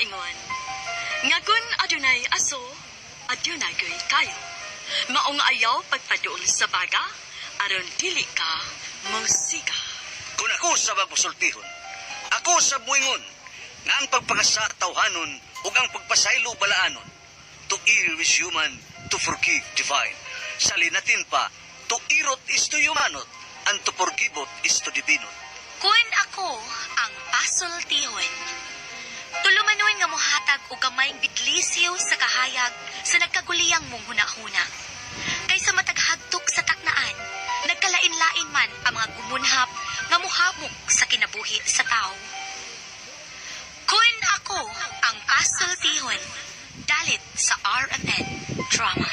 ingon. Ngagun adunay aso, adunay goy kayo. Maong ayaw pagpaduol sa baga, aron dili ka musika. Kung ako sa mapusultihon, ako sa buingon, nga ang pagpakasatawhanon ug ang pagpasaylo balaanon. To err is human, to forgive divine. Salinatin pa, to irot is to humanot, and to forgivot is to divinot. Kun ako ang pasultihon. Tulumanon nga mohatag og gamayng bidlisiw sa kahayag sa nagkaguliyang mong hunahuna. Kaysa mataghagtok sa taknaan, nagkalain-lain man ang mga gumunhap nga mohamok sa kinabuhi sa tao. Kun ako ang pasultihon, dalit sa RMN Drama.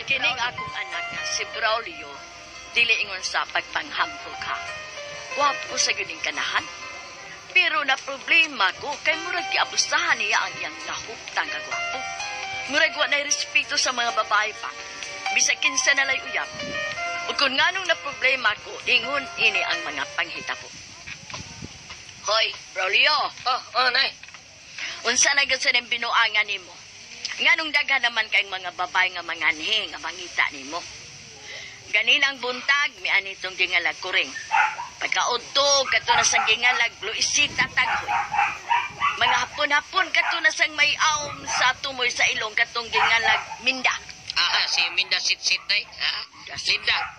Kining akong anak nga si Braulio, dili ingon sa pagpanghambog ha. Wapo sa gining kanahan. Pero na problema ko kay murag giabusahan niya ang iyang nahuptang kagwapo. Murag wa na respeto sa mga babae pa. Bisag kinsa na lay uyab. Ug kung nganong na problema ko, ingon ini ang mga panghitabo. Hoy, Braulio. Nay. Unsa na gud sa ning binuangan nimo? Nganong daghan naman kayong mga babae nga manganhi nga mangita nimo. Ganinang buntag mi ani tong gingalag kuring. Pagkaudto kadto na sang gingalag Luisita Taghoy. Mga hapon-hapon kadto na sang may aom sa tumoy sa ilong katong gingalag Minda. Si Minda Sit-Sit, Nay.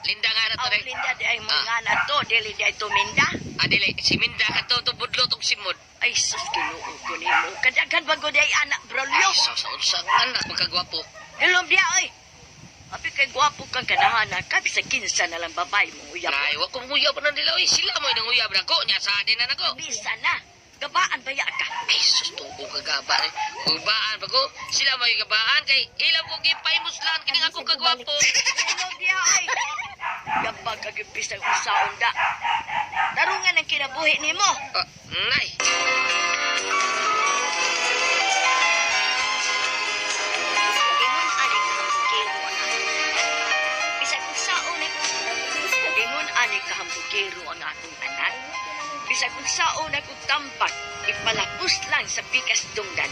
Linda nga na to, Nay. Linda di ay mga na to, dili di ay to Minda. Dili, si Minda ka to, budlo tong simod. Ay sus, kinuo ko nimo. Kadaghan bago di ay anak Braulio. Sa unsang anak, magkagwapo. Ilombia oy. Abi kay gwapo kang kanahanan ka bisag kinsa na lang babae mo uyab. Nay, wa ko nguyab na nila, oy. Sila mo nang uyab na ko, nya sa adin na nako. Bisa na. Gabaan baya ka. Ay, sus, tuko ka gaba. Gabaan ba ko? Sila mo yung gabaan, kay ilaw ko gipay muslan, kining ako kagwapo. Ilombia oy. Gabag kagipis ang usaon da. Tarungan ang kinabuhi nimo. Nay. Ingon ani kahambugero ang akong anak. Bisag kung sao na kong tampak, ipalapos lang sa bigas dunggan.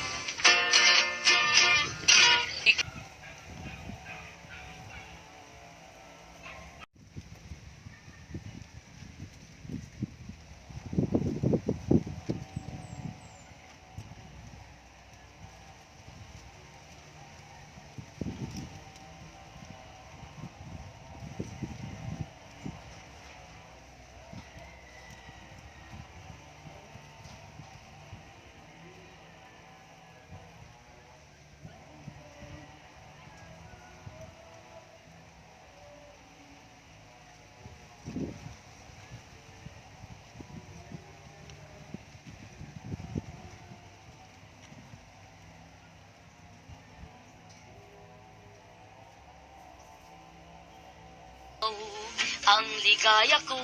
Ang ligaya ko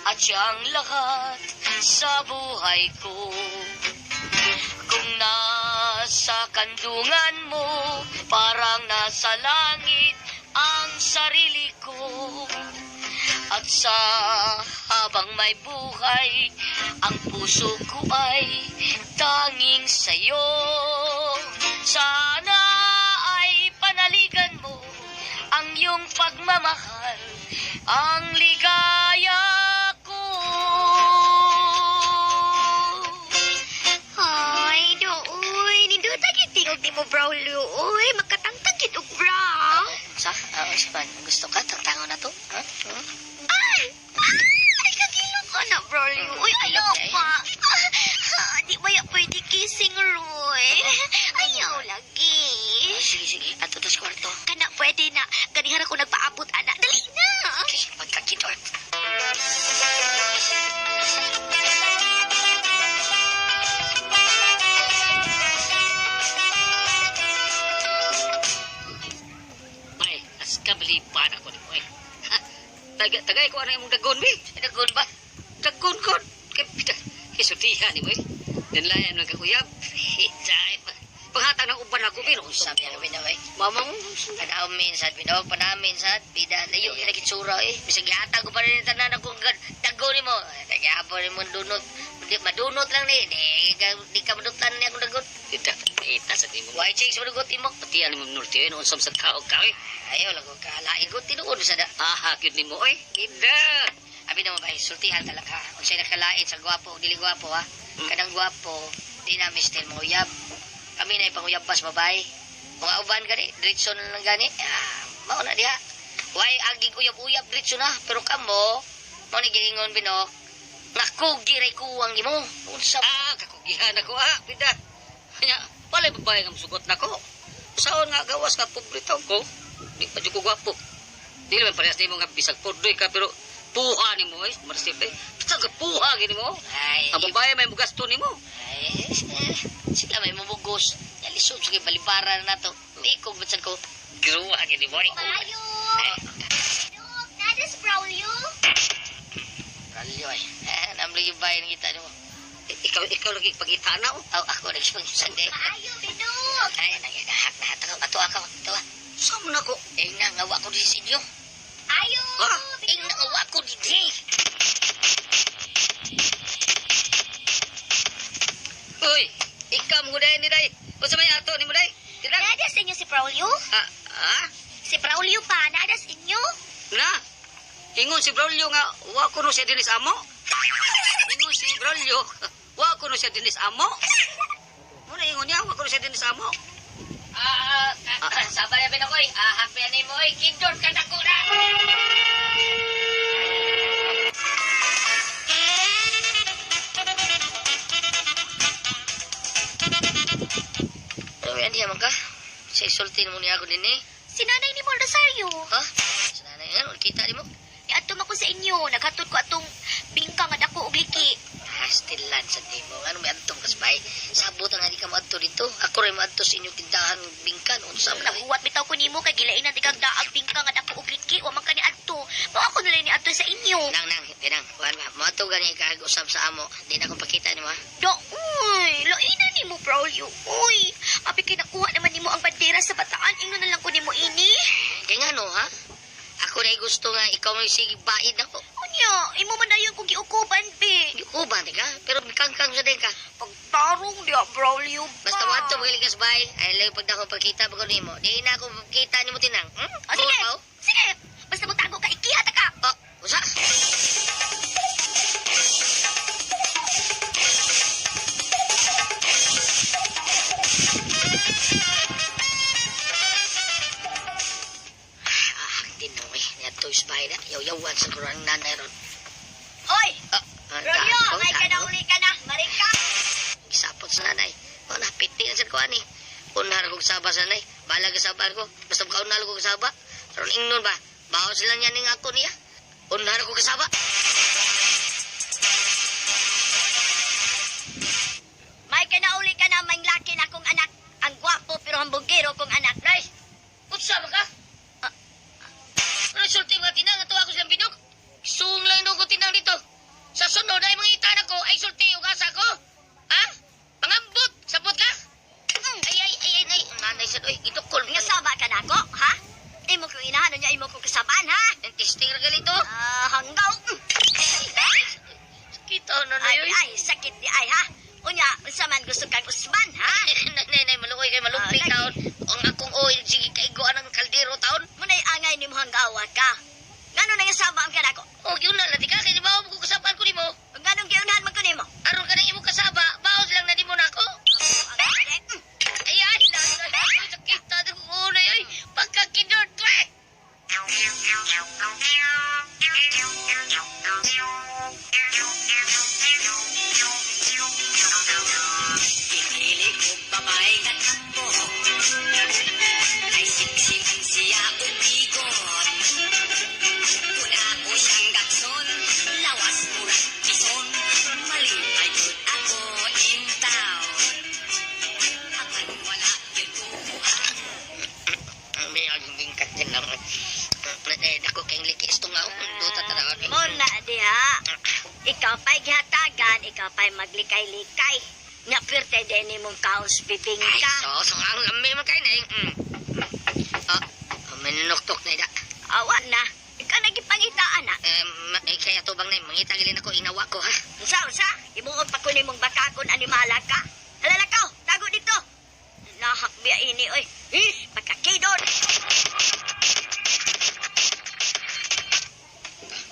at siyang lahat sa buhay ko. Kung nasa kandungan mo, parang nasa langit ang sarili ko. At sa habang may buhay, ang puso ko ay tanging sa'yo. Sana ay panaligan mo ang iyong pagmamahal, ang ligaya ko. Ay, dooy. Nindutagit tingog ni mo, Braulio. Uy, magkatangtagit og bra. Sipan, gusto ka? Tagtango na to? Ay! Ay, kagilo ko na, Braulio. Uy, ayaw pa. Di ba yan pwede kissing, Roy? Ayaw lagi. Sige. Ato to sa kwarto. Kana pwede na. Ganihara ko nagpaabot, anak. Dali na. Okay, pagkakidor. Ay, as kabalipan ako ni Moy. Tagay ko ano yung dagon, Moy. Dagon ba? Dagon ko. Kisutihan ni Moy. Dan layan lang kakuyab. Hitsay pa. paghatag ng uban ako, pero Sabi nga binaway. mamang, Kadaw minsan, binawag pa namin sa bida. Layo, kinakitsura eh. Bisag yata ko pa rin tanan akong dago ni mo. Nagyapo ni mo dunot. Madunot lang ni. Di ka madutan ni akong dagot. kita sa timo. Why chicks madugot mo? Pati alam mo, Norte, yun, unsam sa tao ka, eh. Ayaw lang ko kalain ko. Tinuod sa da. Aha, cute ni mo, eh. Gida. Abi naman ba, sultihan talaga. Kung sa'yo nakalain sa gwapo, dili gwapo ha. Kanang gwapo, di na mistil mo uyab. Kami na ipanguyab pas babae. Mga uban gani, diretso na lang gani. Mao na diha. Why agig uyab-uyab diretso na. Pero kamo, mo ni giingon binok. Nga kugiray kuwang imo. Unsa Ah, kakugihan ako, ah. Pida. Kanya, walay babae nga musugot na ko. Saon nga gawas ka publitaw ko. Di pa dyan ko gwapo. Di naman parehas di mo nga bisag podroy ka, pero puha ni mo, eh. Marsip, eh. Basta ka puha, gini mo. Ay, Ang babae may mugasto ni mo. ay, sila may mabugos. Yalisod, sige, balibaran na to. Ikog, batsan ko. Giruha, gini mo, eh. Ayo! Nadas Braulio? Ralyo ay. Namli yung bayan kita mo. Ikaw lagi pagkita na, oh. Ako, nagsipag-sande. Ayo, Bidok! Ay, nagagahak na. Ato ako. Saan na ko? Nangawa ko di sinyo. Ayo! Ah, Nangawa ko di di. Uy, ikaw mo dahin ni Day. Kung sa may ato ni mo Day. Tinang. Nadas inyo si Braulio? Si Braulio pa, nadas inyo? Na. Ingon si Braulio nga, wa ko no siya dinis amo. Ingon si Braulio, wa ko no siya dinis amo. Muna ingon niya, wa ko no siya dinis amo. Sabay na binakoy. Happy ni mo. Kidor ka na ko na. Pero yan diya man ka. Sa isultin mo niya ako din eh. Si nanay ni Rosario. Ha? Sa nanay yan, kita di mo. Iadto man ko sa inyo, naghatod ko atong bingka nga dako og liki. Stilan sa timo. Ano may adtong kasbay? Sabot nga di ka maadto dito. Ako rin maadto sa inyong tindahan bingkan. Unsa man Nabuwat bitaw ko nimo kay gilain na digag daag bingka nga dako og liki, wa man ka ni adto. Mao ako na lang ni adto sa inyo. Tinang. Kuhan ba? Maadto gani kag-usap sa amo. Di na akong pakita ni mo ha. Do, uy, laina nimo Braulio. Uy, abi kinakuha naman nimo ang bandera sa bataan, ingno na lang ko nimo ini. Kaya nga no ha? Ako na gusto nga ikaw may sige baid ako. Unya, imo man dayon kog giukuban be. Uban ka? Pero kangkang sa din ka. Pagtarong dia Braulio. Basta maadto magaling kas bay. Ay lang pag ako pagkita bago nimo. Di na ako makita nimo tinang. O sige, sige. Basta mo tago ka, ikihata ka. Usa? Tinoy, niya to isbay na. Yaw-yawan sa kurang nanay ron. Oy, Braulio, may ka na uli ka na. Marika. Isapot sa nanay. O, napiti na sa kuha ni. Unar kong saba sa nanay. Bahala ka sabar ko. Basta kaunal ko kasaba. Pero ingnon ba? Baho sila niya ning ako niya. Unar ko kasaba. May ka na uli ka na, may laki na kong anak. Ang gwapo pero hambugero kong anak. Nay! Utsa ba ka? Ano sulti mga tinang? Ito ako silang binok. Suong lang daw ko tinang dito. Sa sunod ay mga itanak ko ay sulti yung asa ko. Ha? Pangambot! Sabot ka? Ay. Nanay sa doy. Itukol. Nga saba ka na ako, ha? Imo ko inahan niya, imo ko kasaban, ha? Yung testing na galito. Hanggaw. Kita na na yun. Ay, sakit di ay, ha? Unya, unsa man gusto kang usman, ha? Nay, malukoy kay malumpi Nay. taon. Ang akong oil, sige, kaigoan ng kaldero taon. Muna'y angay ni mo hanggawa ka. Ngano na nga saba ang ka O, yun na, lati ka, kaya di ba ako kasabahan ko ni mo? Nganong giunahan man ko nimo? Aron ka na imo kasaba, baos lang na di mo na ako. Ay, sakit na ng unay, ay, pagkakindor, twe! Pinili ko babae nga tambo ay siksik siya ubigot. Una ko siyang gatson, lawas murag bison. Malipay yun ako in town. Apan wala yun kumuha. May aging katin lang. Ako kayong likis to nga, duta tarawan. Muna diha. Ikaw pa'y gihatagan, ikaw pa'y maglikay-likay. Nga perte din ni mong kaos piping Ay, ka. so ang lami man kayo na eh. Manunok-tok na ida. Awan na. Ikaw nagipangitaan na. Kaya to bang na, mangita gilin ako, inawa ko ha. Unsa? Ibuot pa ko ni mong bakakon animala ka. Halala ka, tago dito. Nahakbiya ini, oy. Pagkakidon.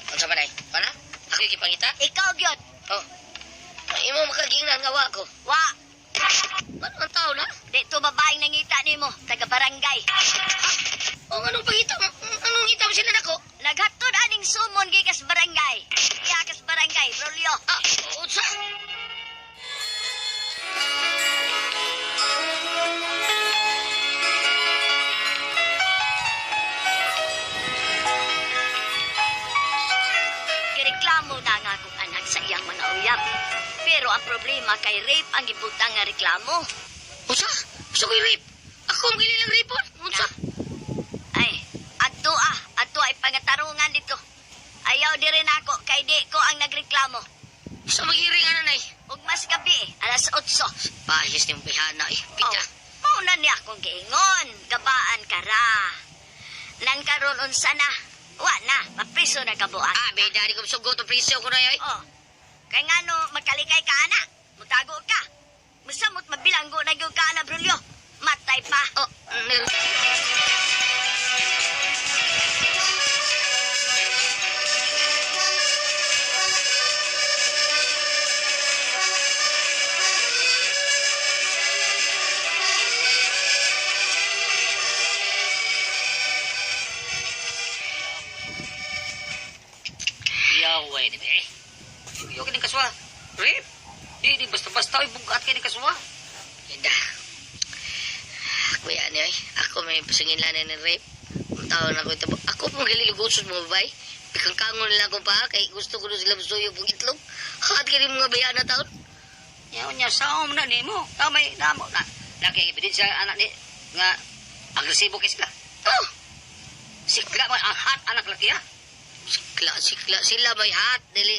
Ano sa balay? Pana? Ako yung kipangita? Ikaw, gyud. Oh. Imo makagingnan nga wa ko. Wa. Ano ang tao na? Dito babaeng nangita ni mo. Taga barangay. O anong pangita? Anong ngita mo sila nako? Naghatod aning sumon gikas barangay. Iya kas barangay, Brolio. Unsa? Gireklamo na nga akong anak sa iyang mga uyab. Pero ang problema kay rape ang gibutang nga reklamo. Unsa? Gusto ko i-rape. Ako ang gililang rape. Unsa? Ay, adto ay pangatarungan dito. Ayaw di rin ako kay di ko ang nagreklamo. Sa magiring ano na eh. Ug mas gabi, alas 8. Pahis ni bihana eh. Pita. Mauna niya akong giingon. Gabaan ka ra. Nan karon unsa na? Wa na, mapriso na kabuan. May dari ko sugot o presyo ko na yun. Oh. Kay ngano magkalikay ka ana? Mutago ka. Musamot mabilanggo na gyud ka ana, Brulyo. Matay pa. Oh, Yaway ni be. Yo kini kaswa. Rip. Di basta-basta bugat kini kaswa. Inda. Ako yan eh. Ako may pasingilan ni rape. Ang taon ako ito. Ako pong gililugusos mo ba? Pikang kangon nila ko pa. Kay gusto ko sila suyo pong itlog. Hakat ka rin mga bayan na taon. Yaw nya saom na nimo. Kamay namo na. Laki ebidensya anak ni nga agresibo kay sila. Oh! Sikla mo ang hot anak laki ha. Sikla. Sila may hat. Dili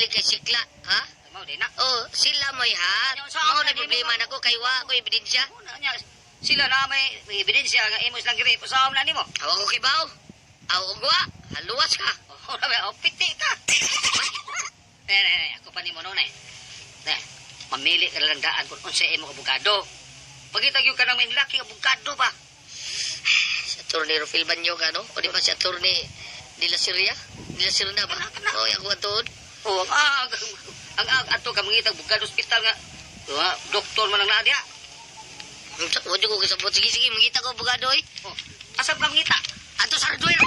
kay sikla. Ha? Mau din na. Oh, sila may hat. Mao na problema na ko. Kay wa ko ebidensya. Una nya sila na may ebidensya nga imos lang giri saom na nimo. Awa ko kibaw. Awa ko wa. Haluwas ka. Ora ba piti ka. Ako pa nimo no na. Mamili ka lang daan kung unsa imo abogado. Pagitag yung kanang may laki abogado ba? Sa turni Rufil Banyoga, no? O di ba si turni Nila Syria? Nila Sirna ba? O, ako atoon. Oh, ang ato ka mangitag bugad ospital nga. Doktor man ang nadia. Wala ko kasabot. Sige, magkita ko bugado, eh. Oh, asap ka mangita. Ato sa hardware.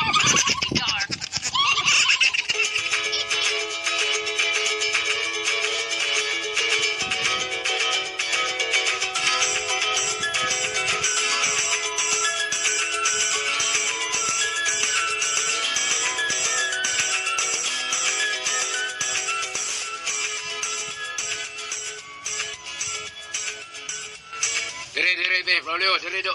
Dire, be, Braulio, dire do.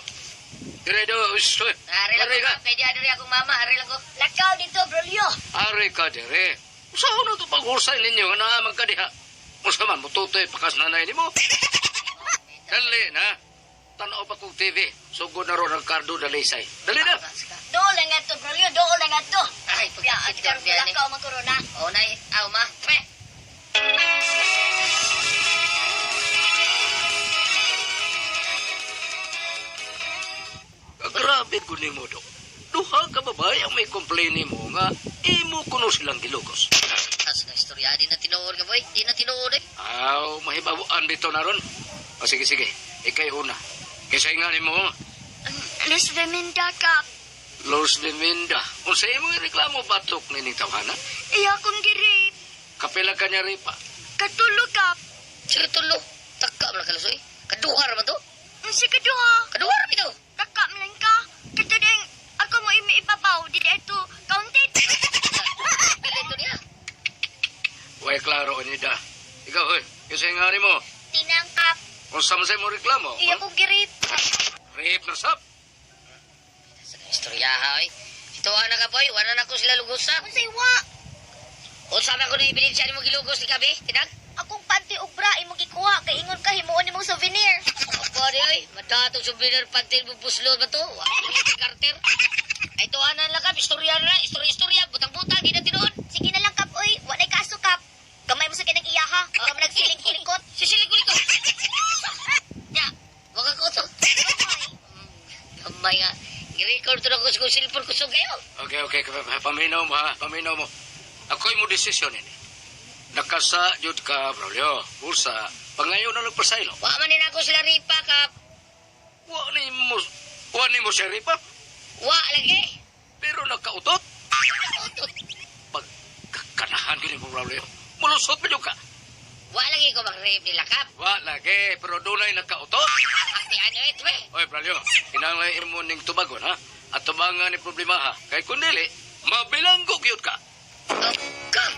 Dire do, ustoy. Ari lang Ari ko, ka. kay di adiri akong mama, ari lang ko. Lakaw dito, Brolyo. Ari ka, dire. Usaho na ito pag-ursay ninyo, nga naamag ka diha. Usa man, mututoy, pakas nanay ni mo. Dali na. Tanaw pa kong TV. Sugod na ron ang kardo na lisay. Dali na. Doon lang nga to, Brolyo. Doon lang nga to. Ay, Ya, pagkakit karon ka lakaw man korona. O, nay, aw, ma. Pre. Grabe ko ni mo, Dok. Duha ka babae ang may complain ni mo nga imo kuno silang gilugos. As na istorya, di na tinuod ka, boy. Di na tinuod, eh. Aw, mahibabuan dito na ron. O sige, ikay una. Kaysa nga ni mo, Los Beminda ka. Los Linda. Kung sa imo reklamo batok ni ning tawhana, Iya kong girip. kapila ka niya ripa. Katulog ka. Sige, tulo. Taka mo lang kalusoy. Kaduhar man to. Si kaduha. Kaduhar man to. Taka man ka. Katadeng ako mo ibabaw. Di ito counted. Pila ito niya. Way klaro ni da. Ikaw, hoy, kasi nga ni mo. Tinangkap. Kung sa mo reklamo, Iya kong girip. rape na sap. Sa istorya, ha, oy. Ito, anak ka, boy. Wala na ko sila lugusan. Masay wa. O, sama ko na ibinin siya ni mo gilugos ni Kabi. Tinag. Akong panty og sobra imong gikuha kay ingon ka himuon nimong souvenir. Aba di ay, madatong souvenir pantil mo buslot ba to? Carter. Ay tuanan lang kap, istorya na, istorya, butang-butang, di na tinuod. Sige na lang kap oy, walay kaso kap. Gamay mo sa kinang iyaha. Ikaw man nagsiling-kulikot. Sisilig-kulikot. Ya, wag ako to. Gamay nga. I-record to na ko sa cellphone ko so kayo. Okay, paminaw mo ha, paminaw mo. Ako'y mo desisyon ini. Nakasa jud ka, Braulio. Bursa, pangayon na nagpasaylo. Wa man din ako sila ripa kap. Wa ni mo siya ripa, Wa lagi. pero nagkautot. Pagkakanahan gini mo, Braulio. Mulusot mo ka. Wa lagi ko mag-rape nila kap. Wa lagi, pero dunay nagkautot. Ati ano ito eh. Oy, Braulio, kinanglan imo ning tubagon ha. At tubangan ni problema ha. Kay kun dili, mabilanggo gyud ka. Kap.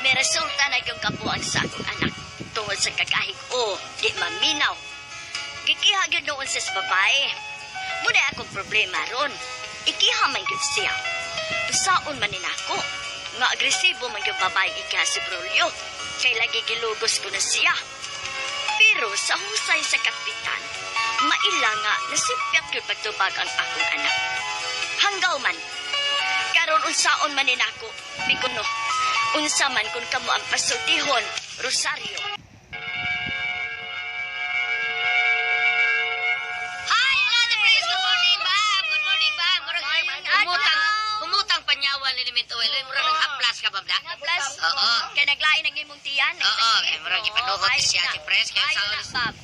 May resulta na yung kabuang sa akong anak tungod sa kakahig o di maminaw. Gikiha yun noon sa babae. Muna akong problema ron. Ikiha man yun siya. Usaon man ninako. Nga agresibo man yung babae ikiha si Brolio. Kay lagi gilugos ko na siya. Pero sa husay sa kapitan, maila nga nasipyat yun pagtubag ang akong anak. Hanggaw man. Karon unsaon man ninako. Bikuno. Unsa man kung kamo ang pasultihon, Rosario. Hi, Ate Pres. Good morning, ma'am. Good morning, ma'am. Humutang panyawan ni Element Oil. Murag nag-haplas ka, ma'am, da? Plus, Oo. kaya naglain ang imong tiyan. Oo, kaya murag ipanuhot si Ate Pres. Kaya sa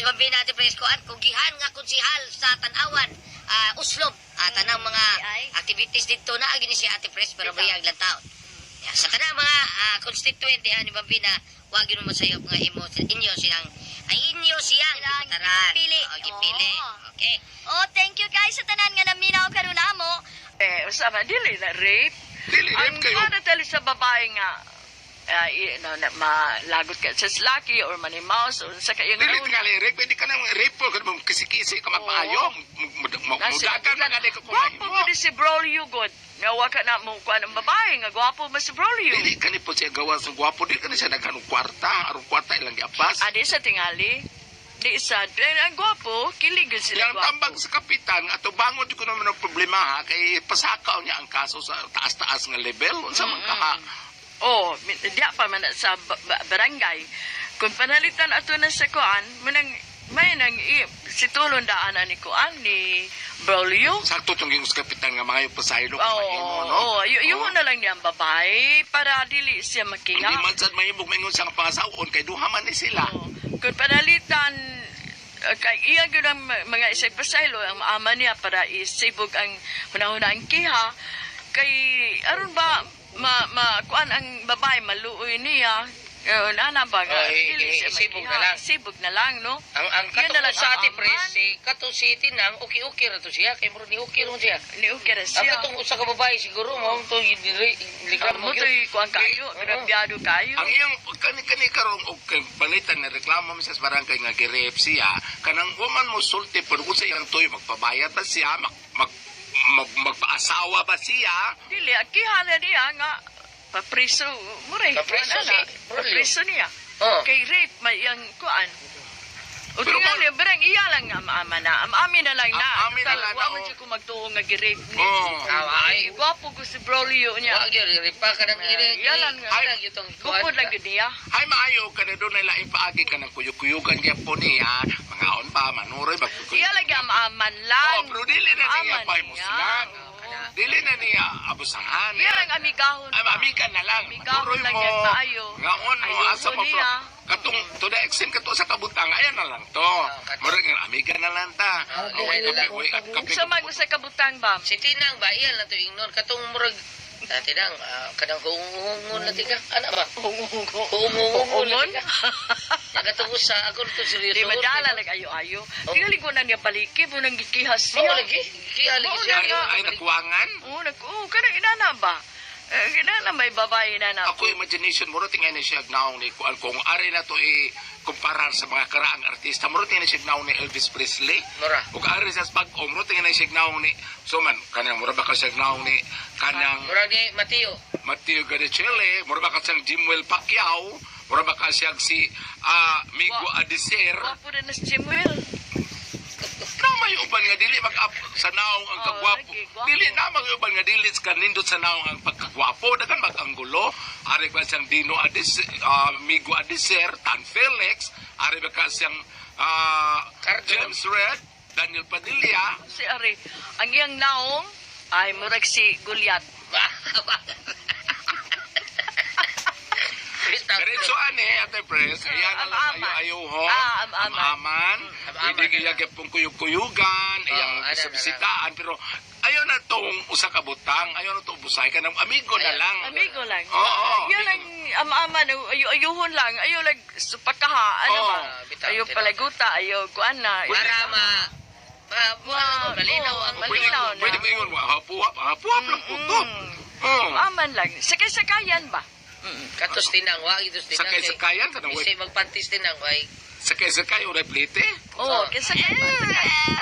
bambi na Ate Pres ko, kung gihan nga konsihal sa Tanawan, Uslob, tanang mga activities dito na agini si Ate Pres, pero bayag lang taon. Sa tanang mga constituent ni Bambina, wag yun mo sa'yo mga inyo siyang putaran. Gipili. Gipili. Okay. Oh, thank you guys sa tanan nga naminaw karon namo. Usama dili na rape. Dili rape kayo. Ang tali sa babae nga malagot ka sa slaki or manimaus or sa kayong Dili tingali rape, pwede ka nang rape po, kasi mong kisi-kisi ka magpaayo, mudagan na gali ka kumain Gwapo mo. ko si Brolio god. Nga ka na mo kuan ang babae nga gwapo ba si Brolio. Dili ka ni po siya gawa sa gwapo, di ka ni siya naghanong kwarta, arong kwarta ilang giapas. Adi sa tingali. Di sa ang gwapo, kiligod sila Yang gwapo. tambag sa kapitan, ato bangon di ko naman ang problema ha, kay pasakaw niya ang kaso sa taas-taas nga level, unsa man ka ha. Oh, diya pa man sa barangay. Kung panalitan ato na sa kuan, may nang si tulon daanan ni kuan ni Brolio. Sakto tong yung kapitan nga mga yung pasaylo, Oo, mahimo, no? yun na lang niya ang babae para dili siya Hindi makiha. man sad mahimog maingon sa pangasawon, kay duha man ni sila. Oh, kung panalitan, kay iya yun ang mga isay pasaylo, ang maama niya para isibog ang hunahuna ang kiha, kay aron ba kuan ang babae maluoy niya, nana ba nga, dili siya isibog makiha. na lang. Isibog na lang, no? Ang Yun na lang katong sa Ate ang Pres, aman. si Katong City nang uki-uki na to siya, kay muro ni uki ron siya. Niukira Ang siya. katong usa ka babae siguro mo to ligram Mo mo to'y kuan kayo, grabyado kayo. Ang iyang kani karong og palitan na reklamo mi sa barangay nga girep siya, kanang woman mo sulti pero kung sa iyang toy magpabayad ba siya, magpaasawa ba siya? Dili, akihala niya nga, papriso, muray, Papriso kuan, si ana, Brolio. papriso niya. Oh. Kay rape, may yung kuan. O Pero tingali, barang iya lang nga maama na. Amin na lang na. Amin na lang na, Wa man oh. siya kung magtuong nga gi-rape ni. Oh. Ay, gwapo ko si Brolio niya. Wag yun, ripa ka ng Yalan nga. Ay, itong Bukod lang yun niya. Ay maayo ka na doon nila ipaagi ka ng kuyog-kuyugan niya po niya, mga on pa, manuray, Iya lang nga maaman lang. Oh, pero dili na niya Maaman pa'y mo niya. sila. Dili na niya abusahan. Iya lang amigahon. Ay, mamikan na lang. Amigahon Maturoy lang mo. yan maayo. Ngaon mo, Ayoko asa mo niya. Katong, to the extent kato sa kabutang, ayan na lang to. Murag nga, amiga na lang ta. Okay na lang. Sa mag sa kabutang ba? Si Tinang ba, iyan na to ingnon, katong murag, Tinang, kadang kuungungon na tika, ano ba? Kuungungon na tika. Katong usa, ako nito seryoso. Di madala lang ayo-ayo. Tingali ko na niya baliki, mo nang gikihas Oo, niya. lagi. Kaya lagi siya. Ay, nakuwangan. Kanang inana ba? Kinala may babae na na. Ako imagination mo tingay na siya naong ni kung ari na to kumparar sa mga karaang artista mo tingay na siya naong ni Elvis Presley. Mura. Ug ari sa pag-om mo tingay na siya naong ni man kanang mura ba ka siya naong ni kanang Murag ni Mateo. Mateo Garichelli, mura ba ka siyang Jimwell Pacquiao, mura ba ka siyang si Migo Adiser. Wapo rin na si Jimuel. Na may uban nga dili mag-up sa naong ang kagwapo. lagi, gwapo. Dili na may uban nga dili sa kanindot sa naong ang pagkagwapo. Dagan mag-anggulo. Ari ba siyang Dino Adiser, Migo Adiser, Tan Felix, ari ba ka siyang James Red, Daniel Padilla. Si Ari. Ang iyang naong ay murag si Gulyat. Diretso ani, Ate Pres, iyan na lang Am-aman. ayo-ayo. Am-aman. Am-aman. Hindi kaya pong kuyug-kuyugan, iyang bisabisitaan, pero ayaw na tong usa ka butang, ayaw na tong busay ka ng amigo na lang. Amigo lang. Oo. Yun ang ama-ama, ayuhon lang. Ayaw lang supakaha. Ano Oo. ba? Ayaw palaguta, ayaw kuan na. Para malinaw ang malinaw na. Pwede mo ingon mo, hapuhap lang po to. Aman lang. Sakay-sakayan ba? katos tinang wa itos tinang. Sakay-sakayan ka na, Kasi magpantis tinang way. Sakay-sakay, uray plite. Oo, kasi sakay ba? Sakay.